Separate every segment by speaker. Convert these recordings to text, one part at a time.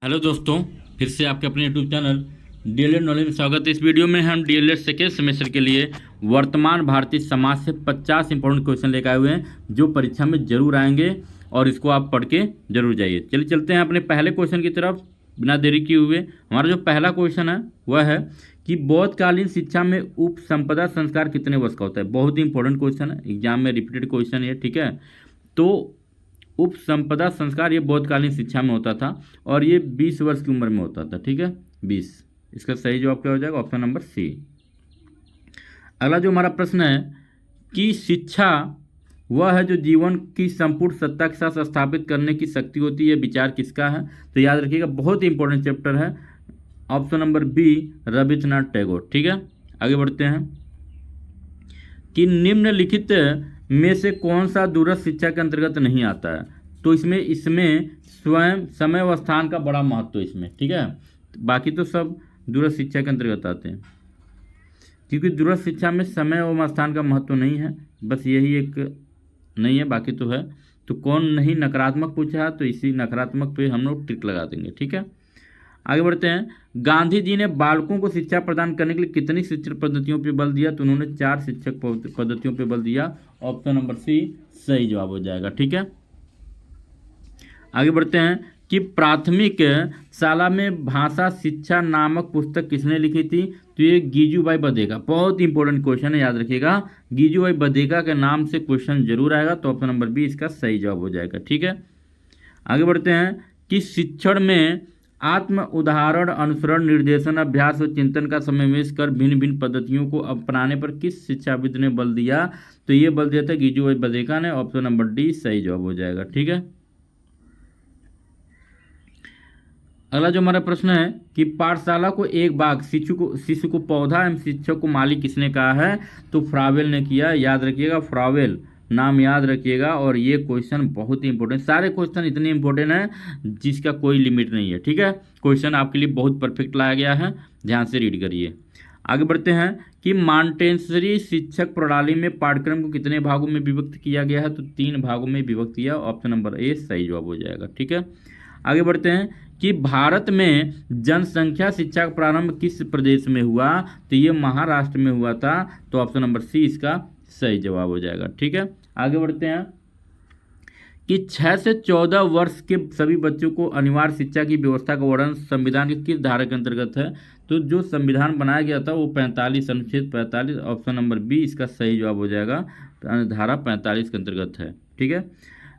Speaker 1: Hello दोस्तों, फिर से आपके अपने यूट्यूब चैनल डीएलएड नॉलेज में स्वागत है। इस वीडियो में हम डीएलएड सेकेंड सेमेस्टर के लिए वर्तमान भारतीय समाज से 50 इंपॉर्टेंट क्वेश्चन लेकर आए हुए हैं जो परीक्षा में जरूर आएंगे और इसको आप पढ़ के जरूर जाइए। चलिए चलते हैं अपने पहले क्वेश्चन की तरफ बिना देरी किए हुए। हमारा जो पहला क्वेश्चन है वह है कि बौद्धकालीन शिक्षा में उप संपदा संस्कार कितने वर्ष का होता है। बहुत ही इंपॉर्टेंट क्वेश्चन है, एग्जाम में रिपीटेड क्वेश्चन है, ठीक है। तो उप संपदा संस्कार ये बौद्धकालीन शिक्षा में होता था और ये 20 वर्ष की उम्र में होता था, ठीक है, 20। इसका सही जवाब क्या हो जाएगा? Option number C. अगला जो हमारा प्रश्न है कि शिक्षा वह है जो जीवन की संपूर्ण सत्ता के साथ स्थापित करने की शक्ति होती है, विचार किसका है? तो याद रखिएगा, बहुत ही इंपॉर्टेंट चैप्टर है। Option number B, Rabindranath Tagore, ठीक है। आगे बढ़ते हैं कि निम्नलिखित में से कौन सा दूरस्थ शिक्षा के अंतर्गत नहीं आता है। तो इसमें स्वयं समय व स्थान का बड़ा महत्व है इसमें, ठीक है। बाकी तो सब दूरस्थ शिक्षा के अंतर्गत आते हैं, क्योंकि दूरस्थ शिक्षा में समय व स्थान का महत्व नहीं है, बस यही एक नहीं है, बाकी तो है। तो कौन नहीं नकारात्मक पूछा है, तो इसी नकारात्मक पे हम लोग टिक लगा देंगे, ठीक है। आगे बढ़ते हैं, गांधी जी ने बालकों को शिक्षा प्रदान करने के लिए कितनी शिक्षण पद्धतियों पर बल दिया? तो उन्होंने 4 शिक्षक पद्धतियों पर बल दिया। ऑप्शन नंबर सी सही जवाब हो जाएगा, ठीक है। आगे बढ़ते हैं कि प्राथमिक शाला में भाषा शिक्षा नामक पुस्तक किसने लिखी थी? तो ये गीजूभाई बधेगा। बहुत इंपॉर्टेंट क्वेश्चन है, याद रखिएगा, गीजूभाई बधेगा के नाम से क्वेश्चन जरूर आएगा। तो ऑप्शन नंबर बी इसका सही जवाब हो जाएगा, ठीक है। आगे बढ़ते हैं कि शिक्षण में आत्म उदाहरण अनुसरण निर्देशन अभ्यास और चिंतन का समावेश कर भिन्न भिन्न पद्धतियों को अपनाने पर किस शिक्षाविद ने बल दिया? तो ये बल दिया था गीजूभाई बधेगा ने। ऑप्शन नंबर डी सही जवाब हो जाएगा, ठीक है। अगला जो हमारा प्रश्न है कि पाठशाला को एक बाग, शिशु को पौधा एवं शिक्षक को माली किसने कहा है? तो फ्रावेल ने किया। याद रखिएगा, फ्रावेल नाम याद रखिएगा। और ये क्वेश्चन बहुत ही इंपॉर्टेंट, सारे क्वेश्चन इतने इंपॉर्टेंट हैं जिसका कोई लिमिट नहीं है, ठीक है। क्वेश्चन आपके लिए बहुत परफेक्ट लाया गया है, ध्यान से रीड करिए। आगे बढ़ते हैं कि मॉन्टेसरी शिक्षक प्रणाली में पाठ्यक्रम को कितने भागों में विभक्त किया गया है? तो 3 भागों में विभक्त किया। ऑप्शन नंबर ए सही जवाब हो जाएगा, ठीक है। आगे बढ़ते हैं कि भारत में जनसंख्या शिक्षा का प्रारंभ किस प्रदेश में हुआ? तो ये महाराष्ट्र में हुआ था। तो ऑप्शन नंबर सी इसका सही जवाब हो जाएगा, ठीक है। आगे बढ़ते हैं कि 6 से 14 वर्ष के सभी बच्चों को अनिवार्य शिक्षा की व्यवस्था का वर्णन संविधान के किस धारा के अंतर्गत है? तो जो संविधान बनाया गया था वो 45 अनुच्छेद 45। ऑप्शन नंबर बी इसका सही जवाब हो जाएगा, धारा 45 के अंतर्गत है, ठीक है।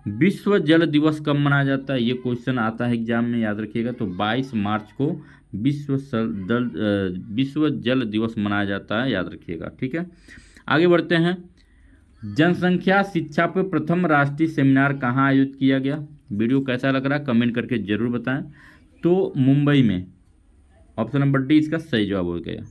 Speaker 1: विश्व जल दिवस कब मनाया जाता है? ये क्वेश्चन आता है एग्जाम में, याद रखिएगा। तो 22 मार्च को विश्व जल दिवस मनाया जाता है, याद रखिएगा, ठीक है। आगे बढ़ते हैं, जनसंख्या शिक्षा पर प्रथम राष्ट्रीय सेमिनार कहाँ आयोजित किया गया? वीडियो कैसा लग रहा है कमेंट करके जरूर बताएं। तो मुंबई में। ऑप्शन नंबर डी इसका सही जवाब हो गया।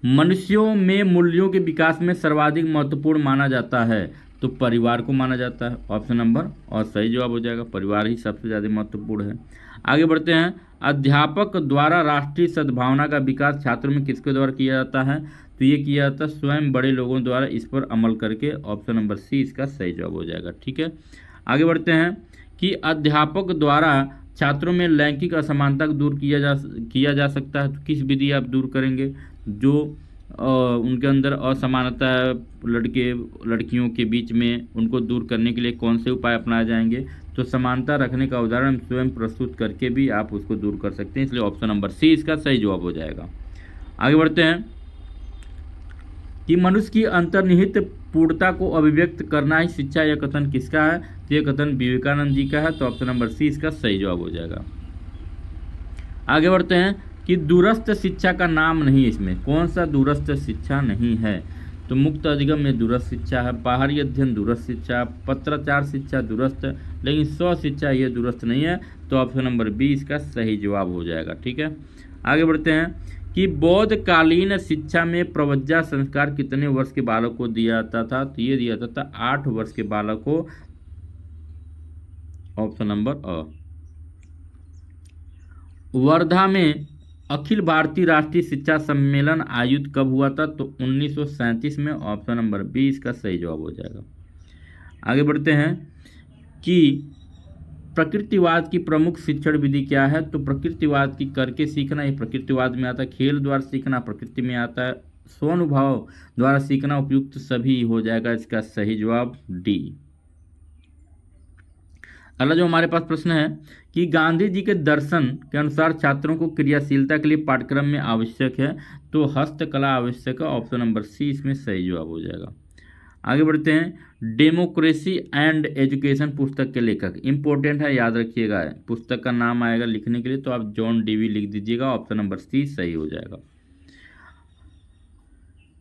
Speaker 1: मनुष्यों में मूल्यों के विकास में सर्वाधिक महत्वपूर्ण माना जाता है? तो परिवार को माना जाता है। ऑप्शन नंबर और सही जवाब हो जाएगा, परिवार ही सबसे ज़्यादा महत्वपूर्ण है। आगे बढ़ते हैं, अध्यापक द्वारा राष्ट्रीय सद्भावना का विकास छात्रों में किसके द्वारा किया जाता है? तो ये किया जाता है स्वयं बड़े लोगों द्वारा, इस पर अमल करके। ऑप्शन नंबर सी इसका सही जवाब हो जाएगा, ठीक है। आगे बढ़ते हैं कि अध्यापक द्वारा छात्रों में लैंगिक असमानता को दूर किया जा सकता है। तो किस विधि आप दूर करेंगे? जो उनके अंदर असमानता है लड़के लड़कियों के बीच में, उनको दूर करने के लिए कौन से उपाय अपनाए जाएंगे? तो समानता रखने का उदाहरण स्वयं प्रस्तुत करके भी आप उसको दूर कर सकते हैं, इसलिए ऑप्शन नंबर सी इसका सही जवाब हो जाएगा। आगे बढ़ते हैं कि मनुष्य की अंतर्निहित पूर्णता को अभिव्यक्त करना ही शिक्षा, यह कथन किसका है? तो यह कथन विवेकानंद जी का है। तो ऑप्शन नंबर सी इसका सही जवाब हो जाएगा। आगे बढ़ते हैं कि दूरस्थ शिक्षा का नाम नहीं, इसमें कौन सा दूरस्थ शिक्षा नहीं है? तो मुक्त अधिगम में दूरस्थ शिक्षा है, बाहरी अध्ययन दूरस्थ शिक्षा, पत्राचार शिक्षा दूरस्थ, लेकिन स्व शिक्षा ये दूरस्थ नहीं है। तो ऑप्शन नंबर बी इसका सही जवाब हो जाएगा, ठीक है। आगे बढ़ते हैं कि बौद्धकालीन शिक्षा में प्रवज्जा संस्कार कितने वर्ष के बालक को दिया जाता था? तो ये दिया जाता था 8 वर्ष के बालक को। ऑप्शन नंबर अ। वर्धा में अखिल भारतीय राष्ट्रीय शिक्षा सम्मेलन आयोजित कब हुआ था? तो 1937 में। ऑप्शन नंबर बी इसका सही जवाब हो जाएगा। आगे बढ़ते हैं कि प्रकृतिवाद की प्रमुख शिक्षण विधि क्या है? तो प्रकृतिवाद की करके सीखना, ये प्रकृतिवाद में आता है। खेल द्वारा सीखना प्रकृति में आता है। स्वानुभव द्वारा सीखना उपयुक्त सभी हो जाएगा इसका सही जवाब डी। अगला जो हमारे पास प्रश्न है कि गांधी जी के दर्शन के अनुसार छात्रों को क्रियाशीलता के लिए पाठ्यक्रम में आवश्यक है, तो हस्तकला आवश्यक है। ऑप्शन नंबर सी इसमें सही जवाब हो जाएगा। आगे बढ़ते हैं। डेमोक्रेसी एंड एजुकेशन पुस्तक के लेखक इंपॉर्टेंट है, याद रखिएगा। पुस्तक का नाम आएगा लिखने के लिए तो आप जॉन डीवी लिख दीजिएगा। ऑप्शन नंबर सी सही हो जाएगा।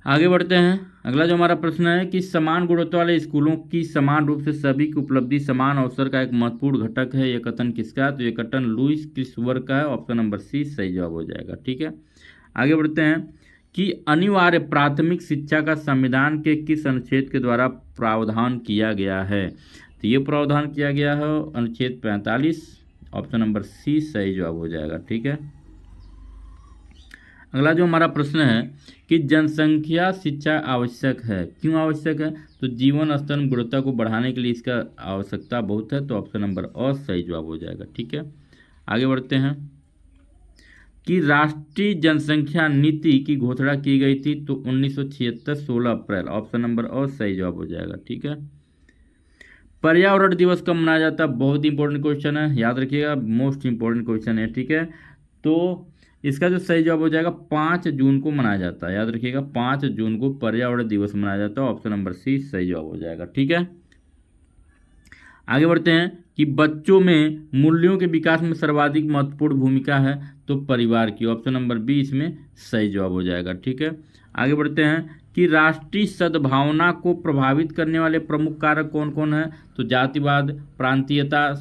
Speaker 1: आगे बढ़ते हैं। अगला जो हमारा प्रश्न है कि समान गुणवत्ता वाले स्कूलों की समान रूप से सभी की उपलब्धि समान अवसर का एक महत्वपूर्ण घटक है, यह कथन किसका है? तो यह कथन लुईस क्रिस्वर का है। ऑप्शन नंबर सी सही जवाब हो जाएगा। ठीक है, आगे बढ़ते हैं कि अनिवार्य प्राथमिक शिक्षा का संविधान के किस अनुच्छेद के द्वारा प्रावधान किया गया है? तो ये प्रावधान किया गया है अनुच्छेद 45। ऑप्शन नंबर सी सही जवाब हो जाएगा। ठीक है, अगला जो हमारा प्रश्न है कि जनसंख्या शिक्षा आवश्यक है, क्यों आवश्यक है? तो जीवन स्तर में गुणवत्ता को बढ़ाने के लिए इसका आवश्यकता बहुत है। तो ऑप्शन नंबर अ सही जवाब हो जाएगा। ठीक है, आगे बढ़ते हैं कि राष्ट्रीय जनसंख्या नीति की घोषणा की गई थी तो 1976 16 अप्रैल। ऑप्शन नंबर अ सही जवाब हो जाएगा। ठीक है, पर्यावरण दिवस कब मनाया जाता है? बहुत इंपॉर्टेंट क्वेश्चन है, याद रखिएगा, मोस्ट इंपॉर्टेंट क्वेश्चन है। ठीक है, तो इसका जो सही जवाब हो जाएगा 5 जून को मनाया जाता है, याद रखिएगा 5 जून को पर्यावरण दिवस मनाया जाता है। ऑप्शन नंबर सी सही जवाब हो जाएगा। ठीक है, आगे बढ़ते हैं कि बच्चों में मूल्यों के विकास में सर्वाधिक महत्वपूर्ण भूमिका है, तो परिवार की। ऑप्शन नंबर बी इसमें सही जवाब हो जाएगा। ठीक है, आगे बढ़ते हैं कि राष्ट्रीय सद्भावना को प्रभावित करने वाले प्रमुख कारक कौन कौन है? तो जातिवाद, प्रांतीयता,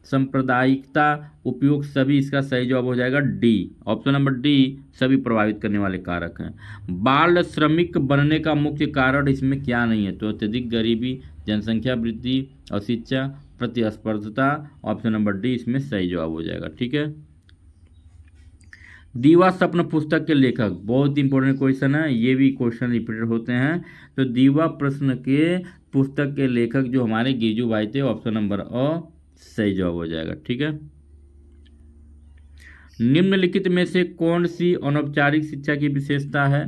Speaker 1: सांप्रदायिकता, उपयोग सभी इसका सही जवाब हो जाएगा डी। ऑप्शन नंबर डी सभी प्रभावित करने वाले कारक हैं। बाल श्रमिक बनने का मुख्य कारण इसमें क्या नहीं है? तो अत्यधिक गरीबी, जनसंख्या वृद्धि, अशिक्षा, प्रतिस्पर्धता। ऑप्शन नंबर डी इसमें सही जवाब हो जाएगा। ठीक है, दीवा स्वप्न पुस्तक के लेखक बहुत इंपॉर्टेंट क्वेश्चन है, ये भी क्वेश्चन रिपीटेड होते हैं। तो दीवा प्रश्न के पुस्तक के लेखक जो हमारे गिरजू भाई थे। ऑप्शन नंबर अ सही जवाब हो जाएगा। ठीक है, निम्नलिखित में से कौन सी अनौपचारिक शिक्षा की विशेषता है?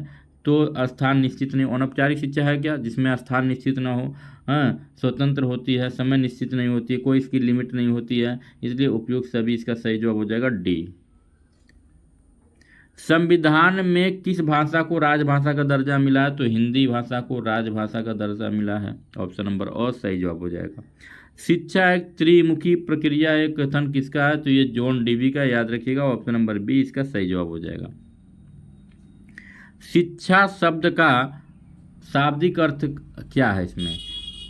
Speaker 1: तो स्थान निश्चित नहीं। अनौपचारिक शिक्षा है क्या? जिसमें स्थान निश्चित ना हो, स्वतंत्र होती है, समय निश्चित नहीं होती है, कोई इसकी लिमिट नहीं होती है, इसलिए उपयोग सभी इसका सही जवाब हो जाएगा डी। संविधान में किस भाषा को राजभाषा का दर्जा मिला है? तो हिंदी भाषा को राजभाषा का दर्जा मिला है। ऑप्शन नंबर अ सही जवाब हो जाएगा। शिक्षा एक त्रिमुखी प्रक्रिया है, कथन किसका है? तो ये जॉन डीवी का, याद रखिएगा। ऑप्शन नंबर बी इसका सही जवाब हो जाएगा। शिक्षा शब्द का शाब्दिक अर्थ क्या है इसमें?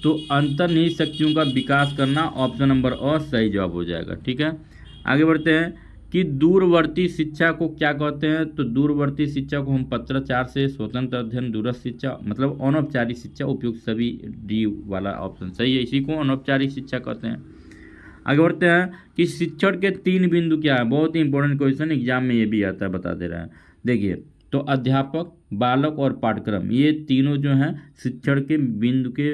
Speaker 1: तो अंतर्निहित शक्तियों का विकास करना। ऑप्शन नंबर अ सही जवाब हो जाएगा। ठीक है, आगे बढ़ते हैं कि दूरवर्ती शिक्षा को क्या कहते हैं? तो दूरवर्ती शिक्षा को हम पत्राचार से, स्वतंत्र अध्ययन, दूरस्थ शिक्षा, मतलब अनौपचारिक शिक्षा। उपयुक्त सभी डी वाला ऑप्शन सही है, इसी को अनौपचारिक शिक्षा कहते हैं। आगे बढ़ते हैं कि शिक्षण के 3 बिंदु क्या है? बहुत ही इंपॉर्टेंट क्वेश्चन, एग्जाम में ये भी आता है, बता दे रहा है। देखिए, तो अध्यापक, बालक और पाठ्यक्रम, ये तीनों जो हैं शिक्षण के बिंदु के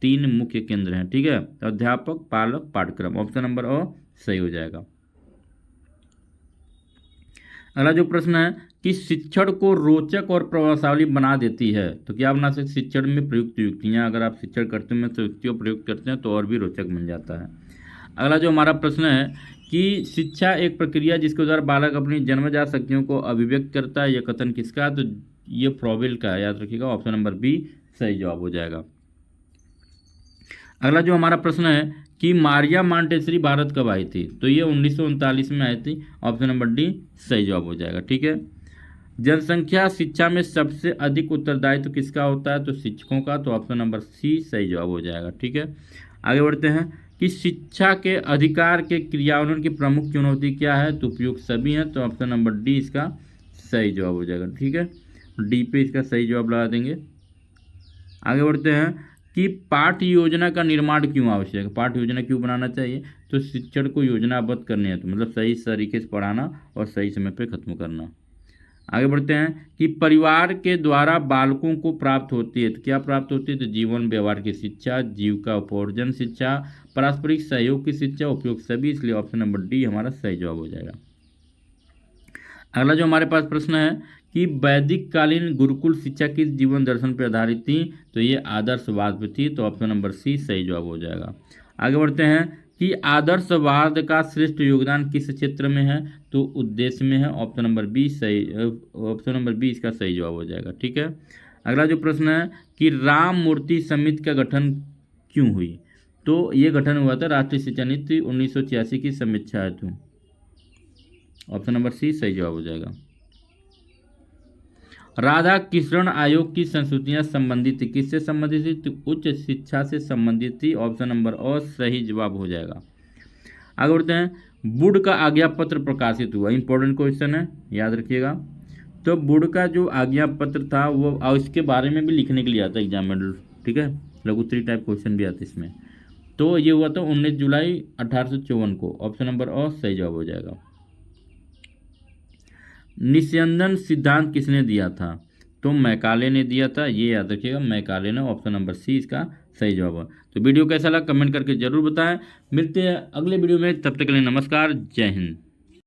Speaker 1: 3 मुख्य केंद्र हैं। ठीक है, अध्यापक, बालक, पाठ्यक्रम। ऑप्शन नंबर अ सही हो जाएगा। अगला जो प्रश्न है कि शिक्षण को रोचक और प्रभावशाली बना देती है, तो क्या बना सकते? शिक्षण में प्रयुक्त युक्तियाँ, अगर आप शिक्षण करते हैं तो युक्तियों प्रयुक्त करते हैं तो और भी रोचक बन जाता है। अगला जो हमारा प्रश्न है कि शिक्षा एक प्रक्रिया जिसके द्वारा बालक अपनी जन्मजात शक्तियों को अभिव्यक्त करता है, यह कथन किसका? तो ये फ्रॉबेल का है, याद रखिएगा। ऑप्शन नंबर बी सही जवाब हो जाएगा। अगला जो हमारा प्रश्न है कि मारिया मॉन्टेसरी भारत कब आई थी? तो ये 1939 में आई थी। ऑप्शन नंबर डी सही जवाब हो जाएगा। ठीक है, जनसंख्या शिक्षा में सबसे अधिक उत्तरदायित्व किसका होता है? तो शिक्षकों का। तो ऑप्शन नंबर सी सही जवाब हो जाएगा। ठीक है, आगे बढ़ते हैं कि शिक्षा के अधिकार के क्रियान्वयन की प्रमुख चुनौती क्या है? तो उपयुक्त सभी हैं। तो ऑप्शन नंबर डी इसका सही जवाब हो जाएगा। ठीक है, डी पे इसका सही जवाब लगा देंगे। आगे बढ़ते हैं कि पाठ्य योजना का निर्माण क्यों आवश्यक है? पाठ्य योजना क्यों बनाना चाहिए? तो शिक्षण को योजनाबद्ध करने है, तो मतलब सही तरीके से पढ़ाना और सही समय पे खत्म करना। आगे बढ़ते हैं कि परिवार के द्वारा बालकों को प्राप्त होती है, तो क्या प्राप्त होती है, तो जीवन व्यवहार की शिक्षा, जीविका उपार्जन शिक्षा, पारस्परिक सहयोग की शिक्षा, उपयोग सभी, इसलिए ऑप्शन नंबर डी हमारा सही जवाब हो जाएगा। अगला जो हमारे पास प्रश्न है कि वैदिक कालीन गुरुकुल शिक्षा किस जीवन दर्शन पर आधारित थी, तो ये आदर्शवाद पर थी, तो ऑप्शन नंबर सी सही जवाब हो जाएगा। आगे बढ़ते हैं कि आदर्शवाद का श्रेष्ठ योगदान किस क्षेत्र में है, तो उद्देश्य में है, ऑप्शन नंबर बी सही, ऑप्शन नंबर बी इसका सही जवाब हो जाएगा। ठीक है। अगला जो प्रश्न है कि राम मूर्ति समिति का गठन क्यों हुई, तो ये गठन हुआ था राष्ट्रीय शिक्षा नीति 1986 की समीक्षा हेतु, ऑप्शन नंबर सी सही जवाब हो जाएगा। राधा कृष्ण आयोग की संस्तुतियां संबंधित थी, किससे संबंधित थी, तो उच्च शिक्षा से संबंधित थी, ऑप्शन नंबर और सही जवाब हो जाएगा। आगे बढ़ते हैं, वुड का आज्ञा पत्र प्रकाशित हुआ, इंपॉर्टेंट क्वेश्चन है, याद रखिएगा। तो वुड का जो आज्ञा पत्र था वो, और इसके बारे में भी लिखने के लिए आता है एग्जाम में, ठीक है, लघुत्तरी टाइप क्वेश्चन भी आता है इसमें। तो ये हुआ था 19 जुलाई 1854 को, ऑप्शन नंबर और सही जवाब हो जाएगा। निस्यंदन सिद्धांत किसने दिया था, तो मैकाले ने दिया था, ये याद रखिएगा, मैकाले ने, ऑप्शन नंबर सी इसका सही जवाब है। तो वीडियो कैसा लगा कमेंट करके जरूर बताएं। मिलते हैं अगले वीडियो में, तब तक के लिए नमस्कार, जय हिंद।